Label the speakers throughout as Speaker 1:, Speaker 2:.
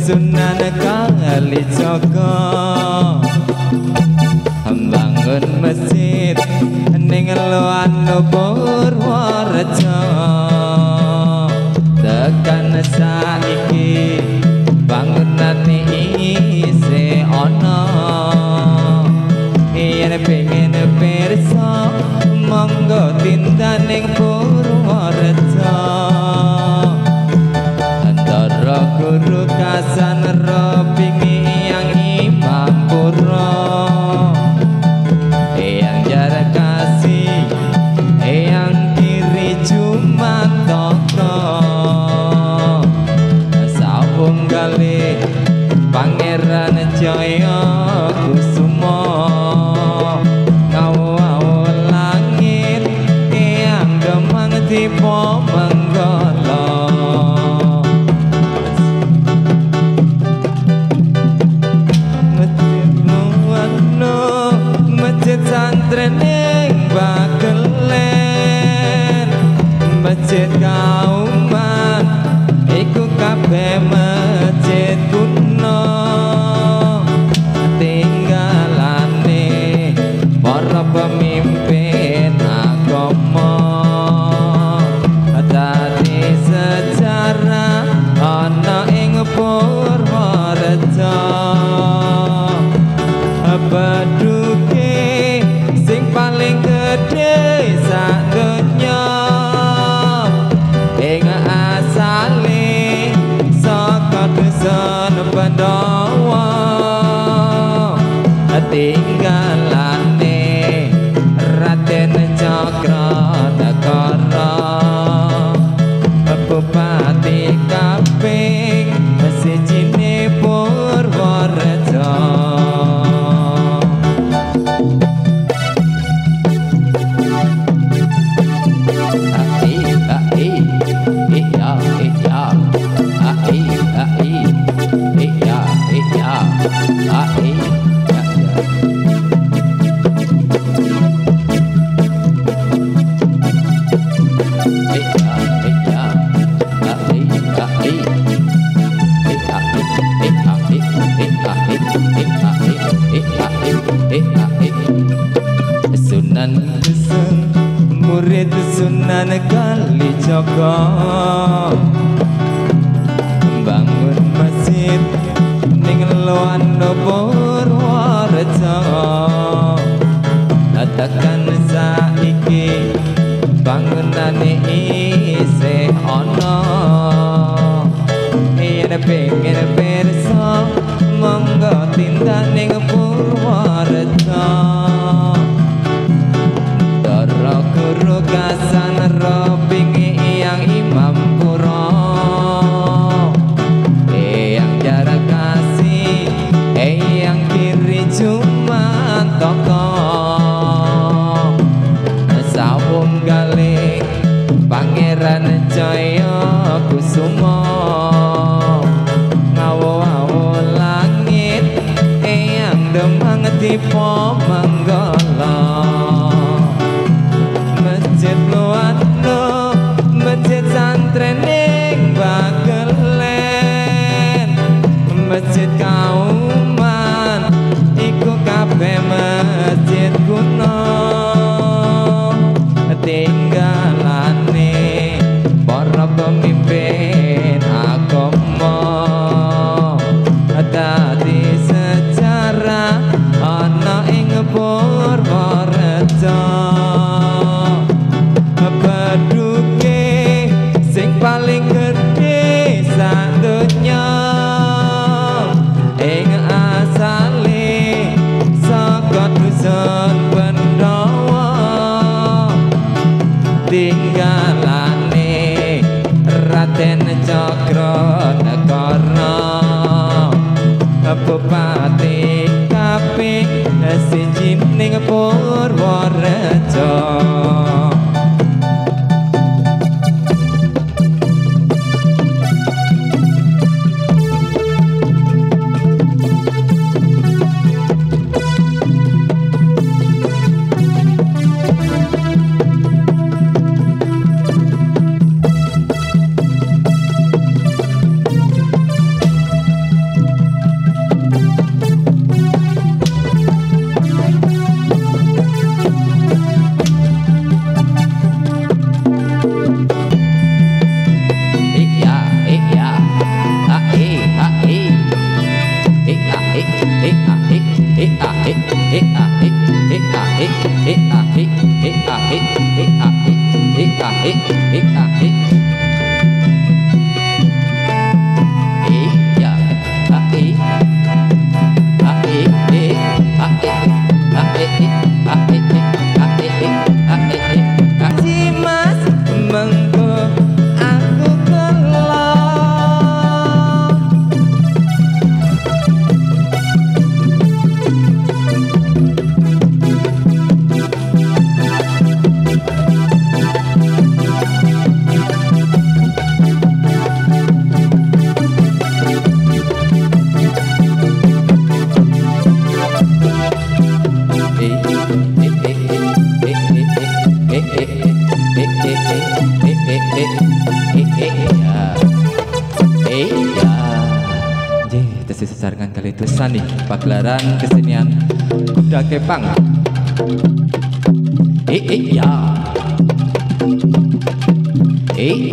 Speaker 1: Sunan Kalijaga bangun masjid ning Loan Purworejo tekan saiki bangunane isih ana yen pengen pirsa monggo tindak ning Purworejo antara guru kasan robingi yang Imam Pura yang jarak kasih yang kiri cuma toko sabung kali Pangeran Jaya Kusuma ngawau langit yang demang tipe menggala masjid santren ning Bagelen masjid kauman iku kabeh masjid kuno tinggalane para pemimpin agama dadi sejarah ana ing Purworejo Baduke sing paling gedhe sak donya ing asale saka dusun Pandawa tinggalane Raden Cakranagara Bupati kaping sijine Purworejo Sunan Geseng murid Sunan Kalijaga bangun masjid ning Loan Purworejo tekan saiki bangunane isih ana yen pengen pirsa monggo tindak ning Purworejo Dara guru kasan robingi yang Imam Pura yang jarak kasih yang kiri cuma toko sawung galih Pangeran Jaya Kusuma ngawu-awu langit yang demang tipe menggala masjid Loano masjid santren ning Bagelen masjid kauman iku kabeh masjid kuno tinggalane para pemimpin agama dadi sejarah ana ing Purworejo Baduke sing paling gedhe sak donya ing asale saka dusun Pandawa tinggalane Raden Cakranagara Bupati kaping siji ning Purworejo sesarengan kali dosani pagelaran kesenian kuda kepang. Ya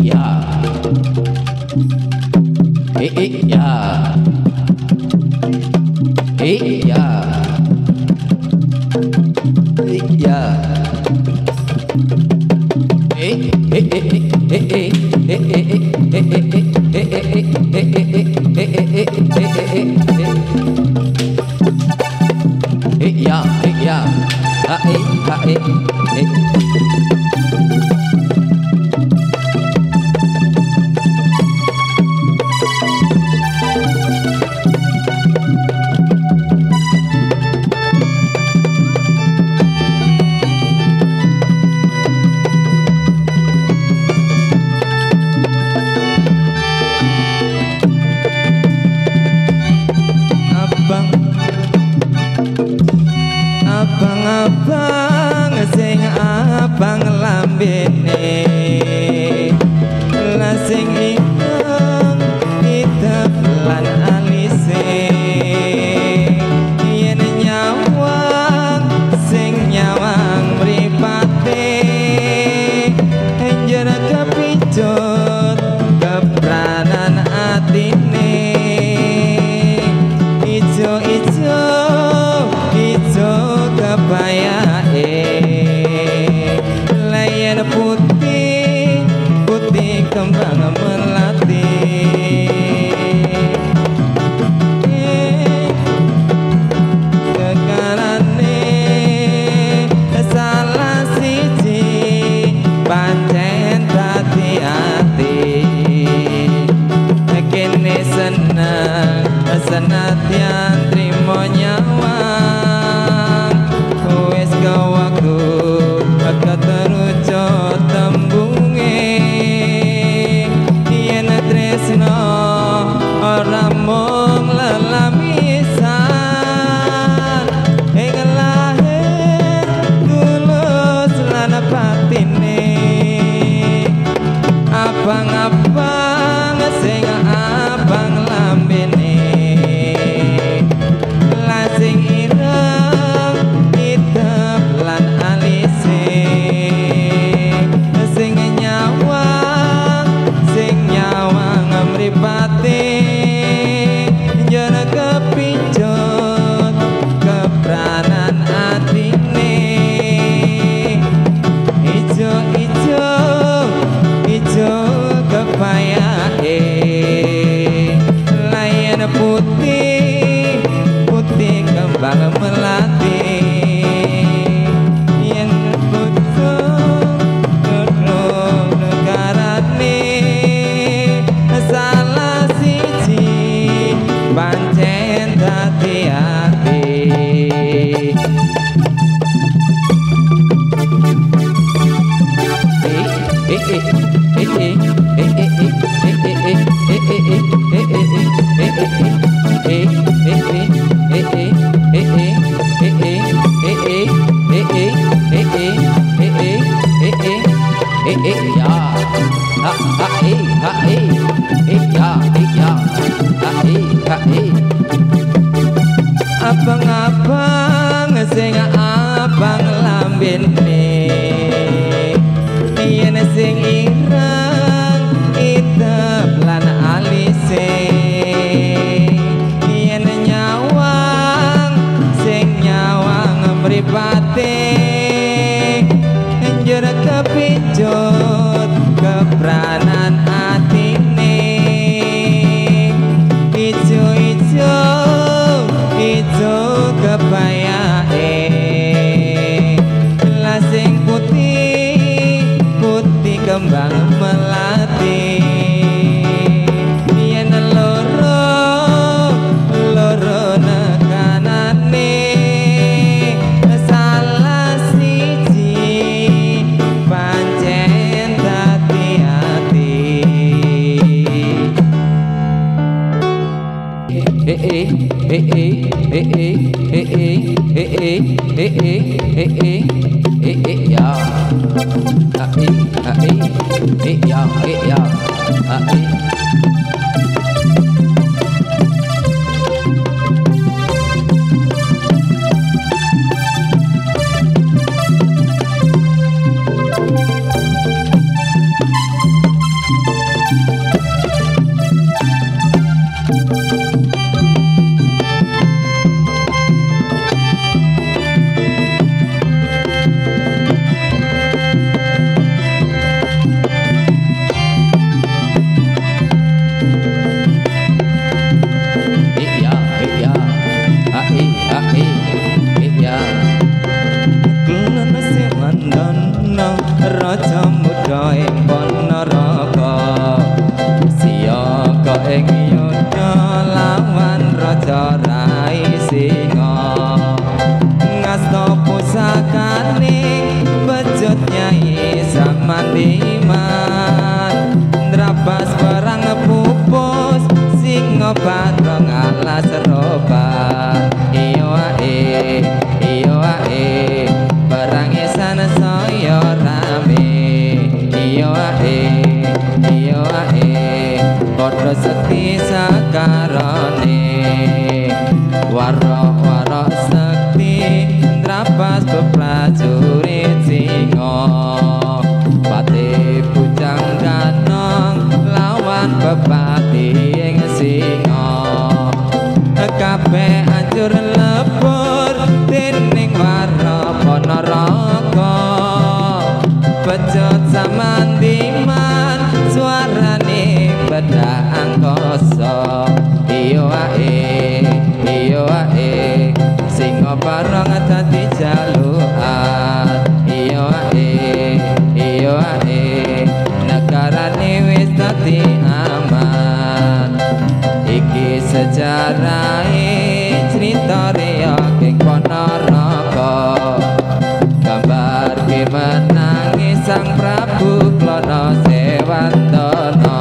Speaker 1: ya ya abang sing abang lambene lah sing ireng idep lan alise yen nyawang sing nyawang mripate enjer kepicut kepranan atine ijo-ijo kebayae layan putih putih kembang melati kekarane salah siji pancen dadi ati kene seneng senadyan trimo nyawang wis waktu keterujo tembunge yen tresno ora mung lelamisan ing lahir tulus lan batine abang-abang sing abang lambene lah sing ireng idep lan alise sing nyawang mripate yen kepincut kepranan atine ijo-ijo kebayake layan putih putih kembang melati yen pucuk kedung negarane salah siji pancen dadi ati abang-abang sing abang lambene yen sing ireng idep lan alise yen nyawang sing nyawang mripate enjer kepincut kepranan atine ijo-ijo kebayake lah sing putih putih kembang melati yen loro nekanane salah siji pancen dadi ati raja rai singa ngasta pusakane bejot nyai Samandiman ndrabas perang pupus singa bareng alas roban iyo ae perang isan saya rame iyo ae padha sekti sakarone waro sekti ndrapas beprajurit singa pati bujang ganong lawan bepati ing singa kabeh anjur lebur dening warna Ponorogo bejot Samandiman suarane beda angkasa iyo ae singa bareng dadi jalukan iyo ae negarane wis dadi aman iki sejarahe cerita reok ing Ponorogo gambar menangi sang Prabu Klono Sewantana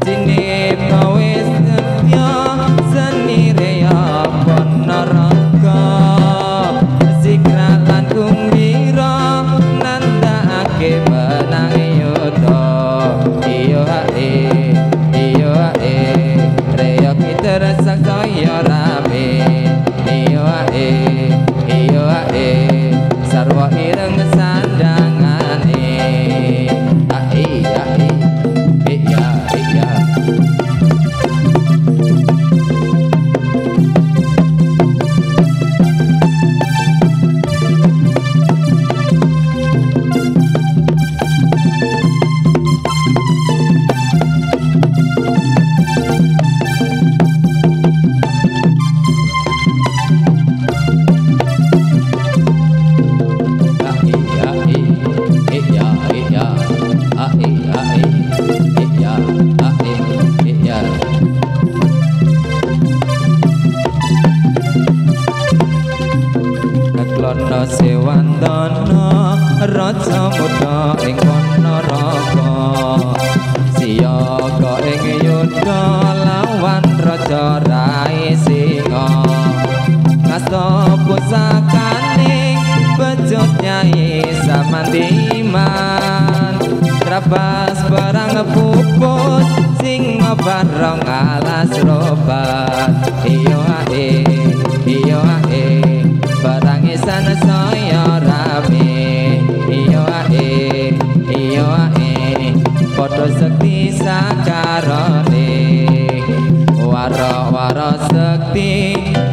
Speaker 1: jinip wis setya seni reok Ponorogo sikralan kumbira nandhake menangi yuda iyo ae reok tersak saya rame iyo ae sarwa ireng sandangane iya Klono Sewantana raja muda ing Ponorogo siyaga ing yuda lawan raja rai singa ngasta pusakane bejot nyai Samandiman trabas perang pupus singa bareng alas roban iyo ae perang isan saya rame iyo ae padha sekti sakarone waro sekti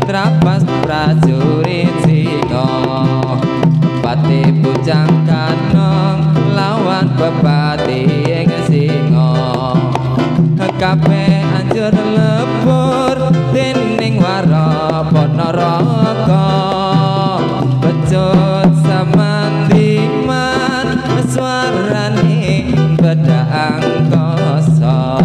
Speaker 1: trapas prajurit singa pati bujang kanong lawan bepati ing singa kabeh anjur lebur dening waro Ponorogo bejot Samandiman suarane beda angkasa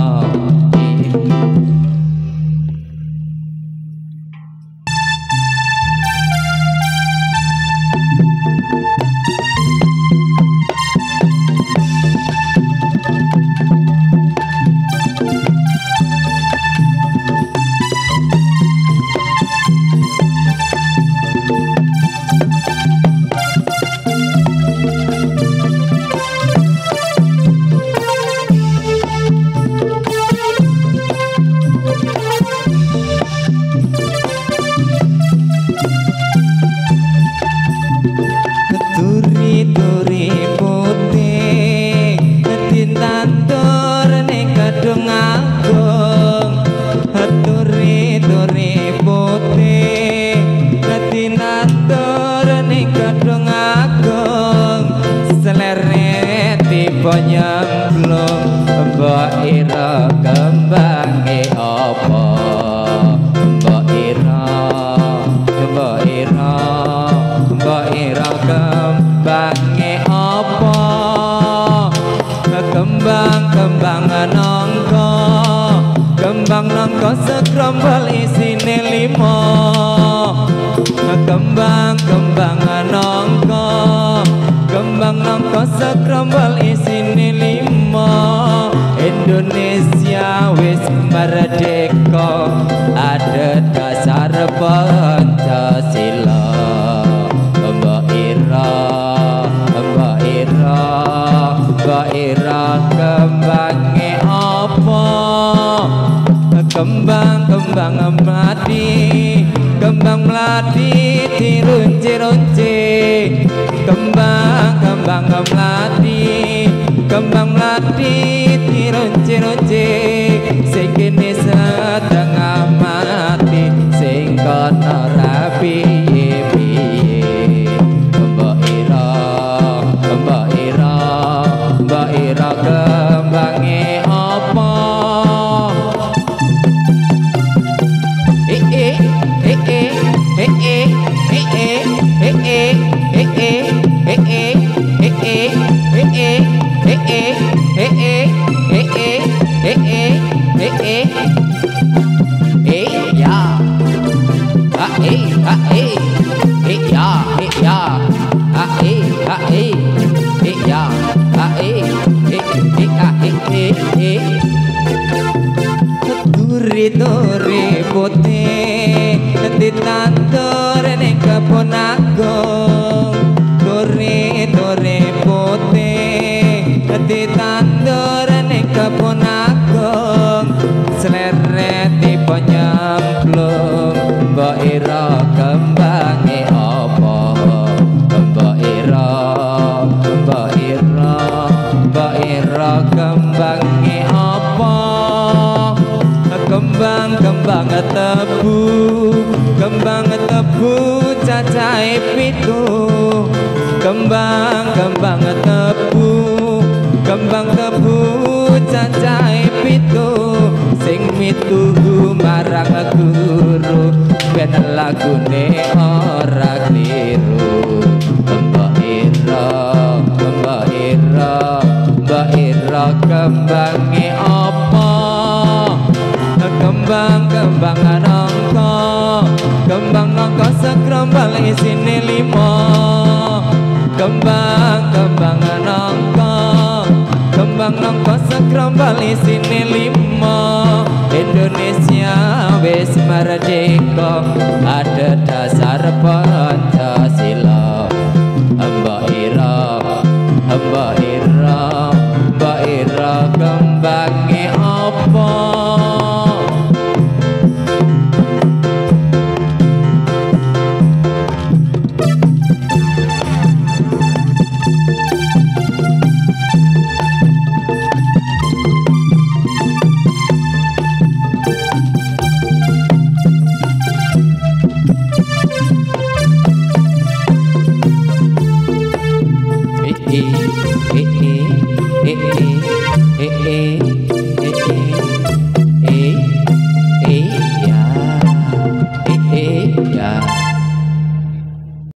Speaker 1: nyemplung mbok ira kembange apa mbok ira kembange apa kembang nangka kembang Kembang nangka sekrombol isine 5. Kembang nangka, kembang nangka sekrombol isine 5. Indonesia wis merdeka, ada dasar Pancasila. Mbak Ira kembange apa? Kembang melati dirunci-runci. Kembang melati dirunci-runci. Sing kene setengah mati, sing kono rapi piye. Mbak Ira kembange apa? Duri putih ditandur ning kebon agung. Duri putih ditandur ning kebon agung. Sleret tipe nyemplung. Mbak Ira kembange apa? Mbak Ira kembange apa? Kembang tebu cacahe 7. Kembang tebu cacahe 7. Sing mituhu marang guru, ben lagune ora kliru. Mbak Ira kembange apa? Kembang nangka, kembang nangka sekrombol isine 5. Kembang nangka, kembang nangka sekrombol isine 5. Indonesia wis merdeka, ada dasar Pancasila. Mbak Ira kembange apa? Ya